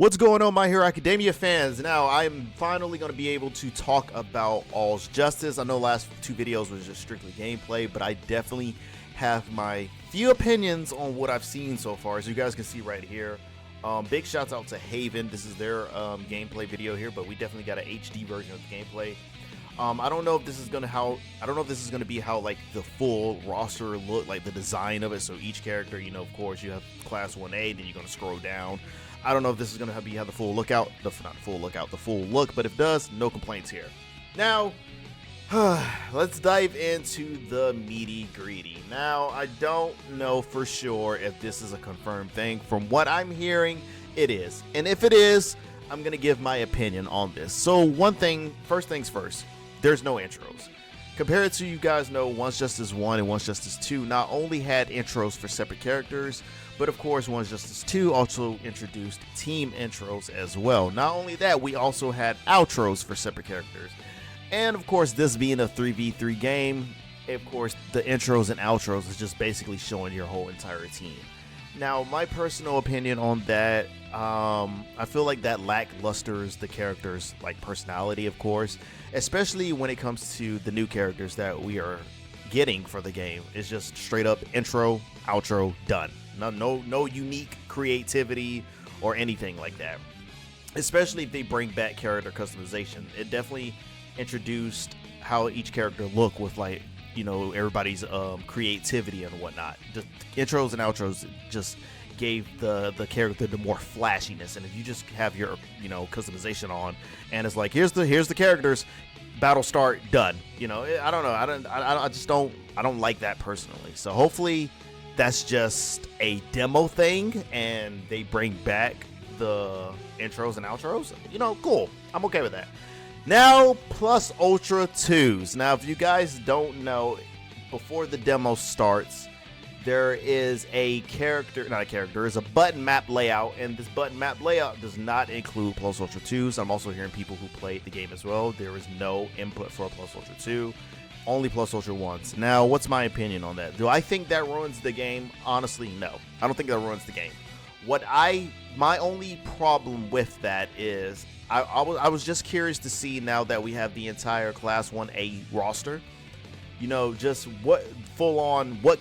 What's going on, My Hero Academia fans? Now, I'm finally going to be able to talk about All's Justice. I know the last two videos was just strictly gameplay, but I definitely have my few opinions on what I've seen so far. As you guys can see right here, big shouts out to Haven. This is their gameplay video here, but we definitely got an HD version of the gameplay. I don't know if this is gonna be how like the full roster look, like the design of it. So each character, you know, of course, you have class 1A, then you're gonna scroll down. I don't know if this is going to be how the full look, but if it does, no complaints here. Now, let's dive into the meaty-greedy. Now, I don't know for sure if this is a confirmed thing. From what I'm hearing, it is. And if it is, I'm going to give my opinion on this. So first things first, there's no intros. Compared to, you guys know, Once Justice 1 and Once Justice 2 not only had intros for separate characters, but of course, Once Justice 2 also introduced team intros as well. Not only that, we also had outros for separate characters. And of course, this being a 3v3 game, of course, the intros and outros is just basically showing your whole entire team. Now, my personal opinion on that, I feel like that lacklusters the characters' like personality, of course, especially when it comes to the new characters that we are getting for the game. It's just straight up intro, outro, done. No unique creativity or anything like that. Especially if they bring back character customization. It definitely introduced how each character look with, like, you know, everybody's creativity and whatnot. The intros and outros just gave the character the more flashiness. And if you just have your, you know, customization on and it's like, here's the characters, battle start, done. You know, I don't know. I don't like that personally. So hopefully that's just a demo thing and they bring back the intros and outros. You know, cool. I'm okay with that. Now, Plus Ultra 2s. Now, if you guys don't know, before the demo starts, there is a button map layout, and this button map layout does not include Plus Ultra 2s. I'm also hearing people who played the game as well. There is no input for a Plus Ultra 2. Only Plus Ultra 1s. Now, what's my opinion on that? Do I think that ruins the game? Honestly, no. I don't think that ruins the game. My only problem with that is I was just curious to see, now that we have the entire Class 1A roster, you know, just what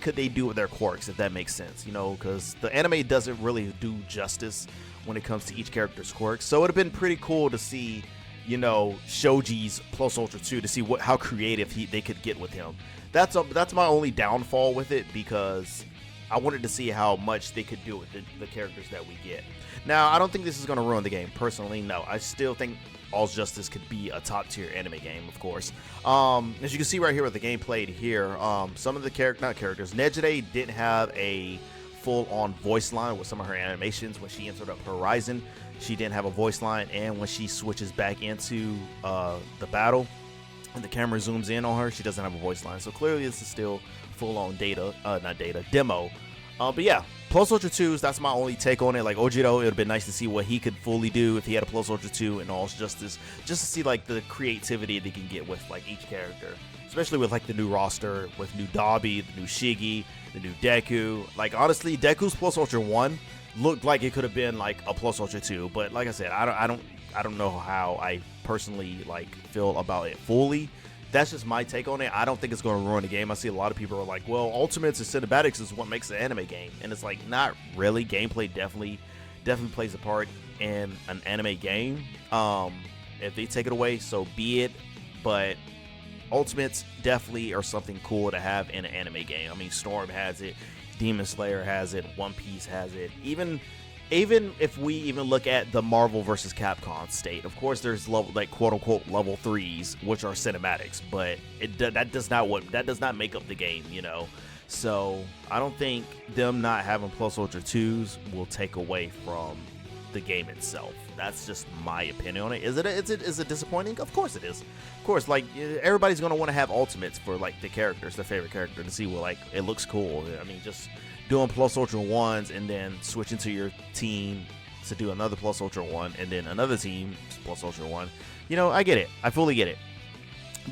could they do with their quirks, if that makes sense, you know, because the anime doesn't really do justice when it comes to each character's quirks. So it would have been pretty cool to see, you know, Shoji's Plus Ultra 2, to see how creative they could get with him. That's my only downfall with it, because I wanted to see how much they could do with the characters that we get. Now, I don't think this is going to ruin the game. Personally, no. I still think All's Justice could be a top-tier anime game, of course. As you can see right here with the gameplay here, some of the characters. Nejire didn't have a full-on voice line with some of her animations. When she entered up Horizon, she didn't have a voice line, and when she switches back into the battle and the camera zooms in on her, she doesn't have a voice line. So clearly this is still full-on demo. But yeah, Plus Ultra 2s, that's my only take on it. Like Ojiro, it would have been nice to see what he could fully do if he had a Plus Ultra 2 and All's Justice, just to see like the creativity they can get with like each character, especially with like the new roster, with new Dabi, the new Shigi, the new Deku. Like honestly, Deku's Plus Ultra 1 looked like it could have been like a Plus Ultra 2, but like I said, I don't know how I personally like feel about it fully. That's just my take on it. I don't think it's going to ruin the game. I see a lot of people are like, well, Ultimates and Cinematics is what makes an anime game. And it's like, not really. Gameplay definitely plays a part in an anime game. If they take it away, so be it. But Ultimates definitely are something cool to have in an anime game. I mean, Storm has it. Demon Slayer has it. One Piece has it. Even if we even look at the Marvel vs. Capcom state, of course there's level, like quote unquote level 3s, which are cinematics, but that does not make up the game, you know. So I don't think them not having Plus Ultra 2s will take away from the game itself. That's just my opinion on it. Is it disappointing? Of course it is. Of course, like everybody's gonna want to have ultimates for like the characters, their favorite character, to see what like it looks cool. I mean, just doing Plus Ultra 1s and then switching to your team to do another Plus Ultra 1 and then another team Plus Ultra 1. You know, I get it. I fully get it.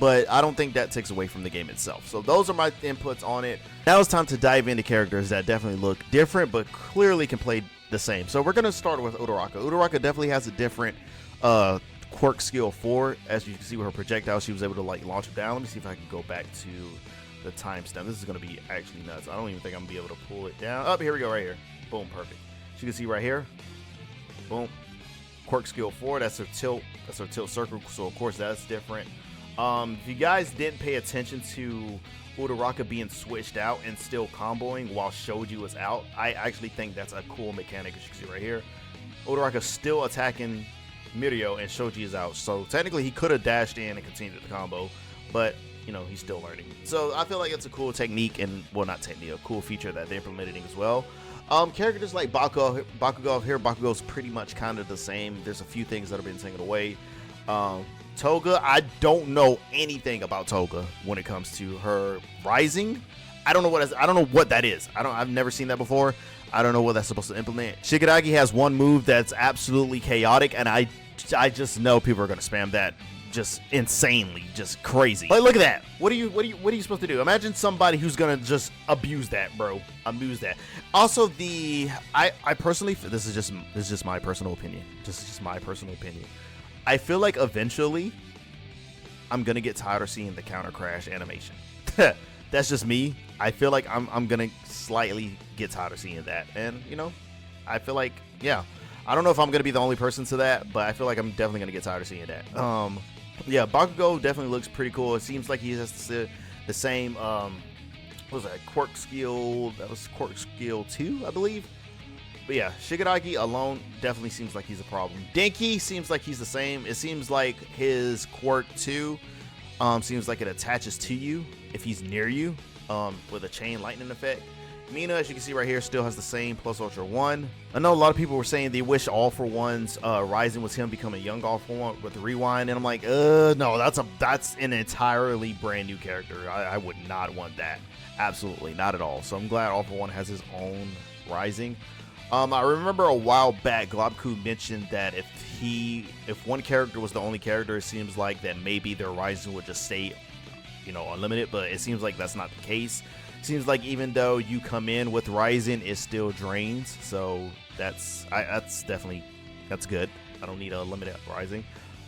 But I don't think that takes away from the game itself. So those are my inputs on it. Now it's time to dive into characters that definitely look different, but clearly can play the same. So we're going to start with Uraraka. Uraraka definitely has a different quirk skill 4. As you can see with her projectile, she was able to like launch it down. Let me see if I can go back to the timestamp. This is going to be actually nuts. I don't even think I'm going to be able to pull it down. Oh, here we go, right here. Boom, perfect. So you can see right here. Boom. Quirk skill 4. That's her tilt. That's her tilt circle. So of course that's different. If you guys didn't pay attention to Uraraka being switched out and still comboing while Shoji was out, I actually think that's a cool mechanic. As you can see right here, Uraraka still attacking Mirio and Shoji is out. So technically he could have dashed in and continued the combo, but you know, he's still learning. So I feel like it's a cool technique, and well, not technique, a cool feature that they're implementing as well. Characters like Bakugo here, Bakugo's pretty much kind of the same. There's a few things that have been taken away. Toga, I don't know anything about Toga when it comes to her rising. I don't know what that is. I've never seen that before. I don't know what that's supposed to implement. Shigaraki has one move that's absolutely chaotic, and I just know people are gonna spam that just insanely, just crazy. Like, look at that. What are you supposed to do? Imagine somebody who's gonna just abuse that, bro. Abuse that. Also, I personally, this is just my personal opinion. Just my personal opinion. I feel like eventually I'm gonna get tired of seeing the counter crash animation. That's just me. I feel like I'm gonna slightly get tired of seeing that, and you know, I feel like, yeah, I don't know if I'm gonna be the only person to that, but I feel like I'm definitely gonna get tired of seeing that. Yeah, Bakugo definitely looks pretty cool. It seems like he has the same what was that, quirk skill? That was quirk skill 2, I believe. But yeah, Shigaraki alone definitely seems like he's a problem. Denki seems like he's the same. It seems like his quirk 2 seems like it attaches to you if he's near you with a chain lightning effect. Mina, as you can see right here, still has the same plus ultra 1. I know a lot of people were saying they wish All For One's Rising was him becoming young All For One with the rewind, and I'm like, no, that's an entirely brand new character. I would not want that. Absolutely not at all. So I'm glad All For One has his own Rising. I remember a while back, Globku mentioned that if one character was the only character, it seems like that maybe their Rising would just stay, you know, unlimited. But it seems like that's not the case. Seems like even though you come in with Rising, it still drains. So that's definitely good. I don't need a limited Rising.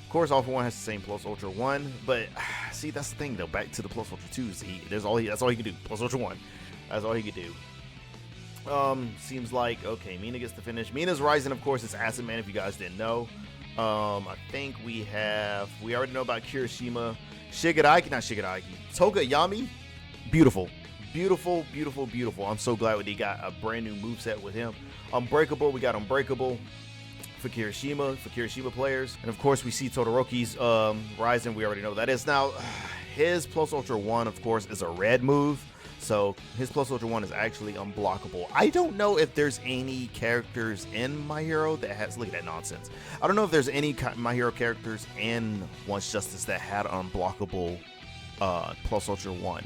Of course, All For One has the same plus ultra 1, but see, that's the thing though. Back to the plus ultra 2. See, that's all he can do. Plus ultra 1. That's all he can do. Seems like, okay, Mina gets the finish. Mina's Rising, of course, is Acid Man, if you guys didn't know. I think we already know about Kirishima. Tokoyami, beautiful. Beautiful, beautiful, beautiful. I'm so glad they got a brand new moveset with him. Unbreakable, we got Unbreakable for Kirishima players. And of course, we see Todoroki's Rising. We already know what that is. Now, his plus ultra 1, of course, is a red move. So his plus ultra 1 is actually unblockable. I don't know if there's any characters in My Hero that has, look at that nonsense. I don't know if there's any My Hero characters in Once Justice that had unblockable plus ultra 1.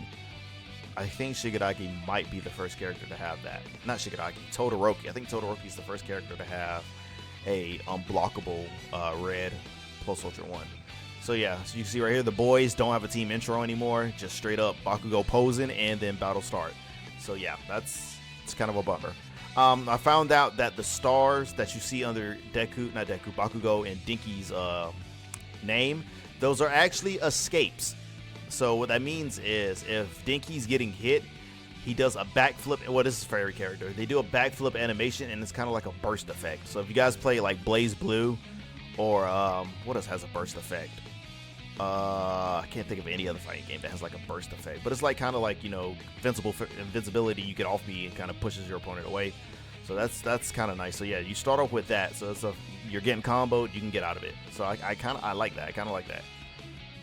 I think Shigaraki might be the first character to have that. Not Shigaraki, Todoroki. I think Todoroki is the first character to have a unblockable red plus ultra 1. So yeah, so you can see right here, the boys don't have a team intro anymore. Just straight up Bakugo posing and then battle start. So yeah, it's kind of a bummer. I found out that the stars that you see under Bakugo and Denki's name, those are actually escapes. So what that means is if Denki's getting hit, he does a backflip. Well, this is for every character. They do a backflip animation, and it's kind of like a burst effect. So if you guys play like Blaze Blue, or what else has a burst effect? I can't think of any other fighting game that has like a burst effect. But it's like kind of like, you know, invincibility. You get off me and kind of pushes your opponent away. So that's kind of nice. So yeah, you start off with that. So you're getting comboed, you can get out of it. So I like that. I kind of like that.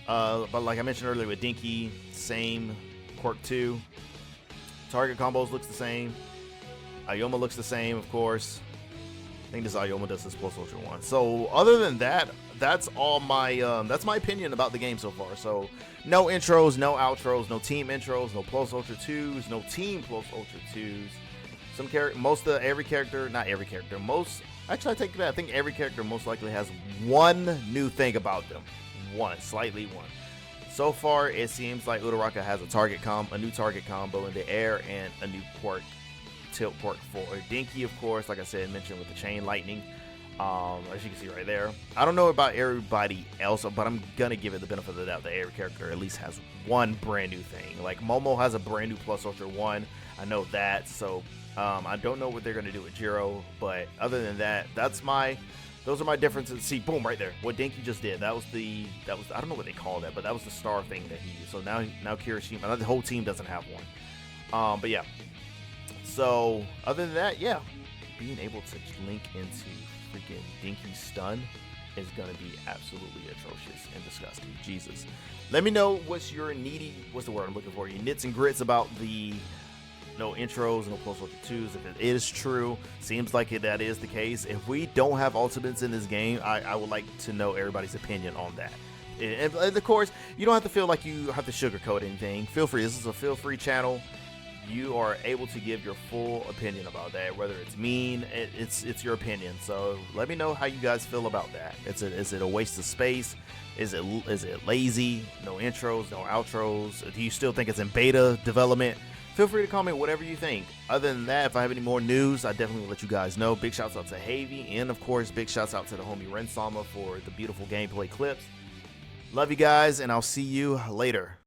But like I mentioned earlier with Denki, same quirk 2. Target combos looks the same. Ayoma looks the same, of course. I think this Ayoma does this plus ultra 1. So other than that, that's all my that's my opinion about the game so far. So no intros, no outros, no team intros, no plus ultra 2s, no team plus ultra 2s. Every character, not every character, actually I take that. I think every character most likely has one new thing about them. Slightly one. So far, it seems like Uraraka has a new target combo in the air and a new quirk tilt port for Dinky, of course, like I said, mentioned with the chain lightning. As you can see right there. I don't know about everybody else, but I'm gonna give it the benefit of the doubt that every character at least has one brand new thing. Like Momo has a brand new Plus Ultra 1. I know that. So I don't know what they're gonna do with Jiro, but other than that, those are my differences. See, boom, right there. What Dinky just did. That was I don't know what they call that, but that was the star thing that he used. So now Kirishima, the whole team doesn't have one. But yeah. So other than that, yeah, being able to link into freaking Dinky's stun is gonna be absolutely atrocious and disgusting. Jesus. Let me know what's your what's the word I'm looking for? Your nits and grits about the no intros, no Plus Ultra 2s. If it is true, seems like that is the case. If we don't have ultimates in this game, I would like to know everybody's opinion on that. And of course, you don't have to feel like you have to sugarcoat anything. Feel free. This is a feel-free channel. You are able to give your full opinion about that, whether it's mean, it's your opinion. So let me know how you guys feel about that. Is it a waste of space? Is it lazy? No intros, no outros? Do you still think it's in beta development? Feel free to comment whatever you think. Other than that, if I have any more news, I definitely will let you guys know. Big shouts out to Havy, and of course, big shouts out to the homie Rensama for the beautiful gameplay clips. Love you guys, and I'll see you later.